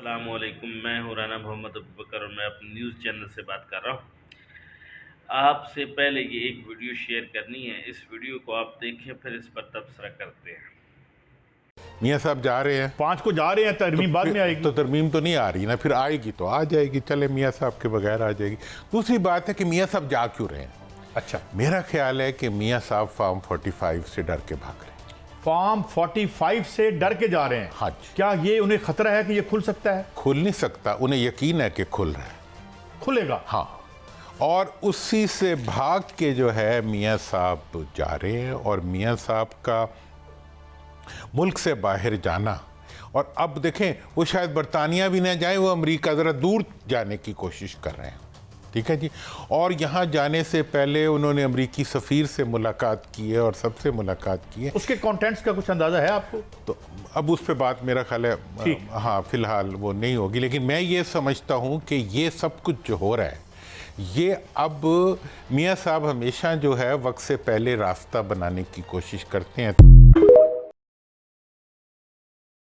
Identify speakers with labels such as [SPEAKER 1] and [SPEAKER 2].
[SPEAKER 1] अस्सलामुअलैकुम, मैं हूँ राना मोहम्मद अबू बकर और मैं अपने न्यूज़ चैनल से बात कर रहा हूँ। आपसे पहले ये एक वीडियो शेयर करनी है, इस वीडियो को आप देखें फिर इस पर तबसरा करते हैं।
[SPEAKER 2] मियाँ साहब जा रहे हैं
[SPEAKER 3] 5 को जा रहे हैं, तरमीम बाद में आएगी।
[SPEAKER 2] तो तरमीम तो नहीं आ रही ना, फिर आएगी तो आ जाएगी, चले मियाँ साहब के बगैर आ जाएगी। दूसरी बात है कि मियाँ साहब जा क्यों रहे हैं।
[SPEAKER 3] अच्छा,
[SPEAKER 2] मेरा ख्याल है कि मियाँ साहब फार्म 45 से डर के भाग रहे हैं।
[SPEAKER 3] फॉर्म 45 से डर के जा रहे हैं।
[SPEAKER 2] हाँ जी।
[SPEAKER 3] क्या ये उन्हें खतरा है कि ये खुल सकता है?
[SPEAKER 2] खुल नहीं सकता, उन्हें यकीन है कि खुल रहा है,
[SPEAKER 3] खुलेगा।
[SPEAKER 2] हाँ। और उसी से भाग के जो है मियाँ साहब जा रहे हैं और मियाँ साहब का मुल्क से बाहर जाना, और अब देखें वो शायद बरतानिया भी ना जाए, वो अमेरिका ज़रा दूर जाने की कोशिश कर रहे हैं, ठीक है जी। और यहाँ जाने से पहले उन्होंने अमेरिकी सफ़ीर से मुलाकात की है और सबसे मुलाकात की है।
[SPEAKER 3] उसके कंटेंट्स का कुछ अंदाज़ा है आपको?
[SPEAKER 2] तो अब उस पर बात मेरा ख्याल है हाँ फ़िलहाल वो नहीं होगी, लेकिन मैं ये समझता हूँ कि ये सब कुछ जो हो रहा है ये अब मियाँ साहब हमेशा जो है वक्त से पहले रास्ता बनाने की कोशिश करते हैं।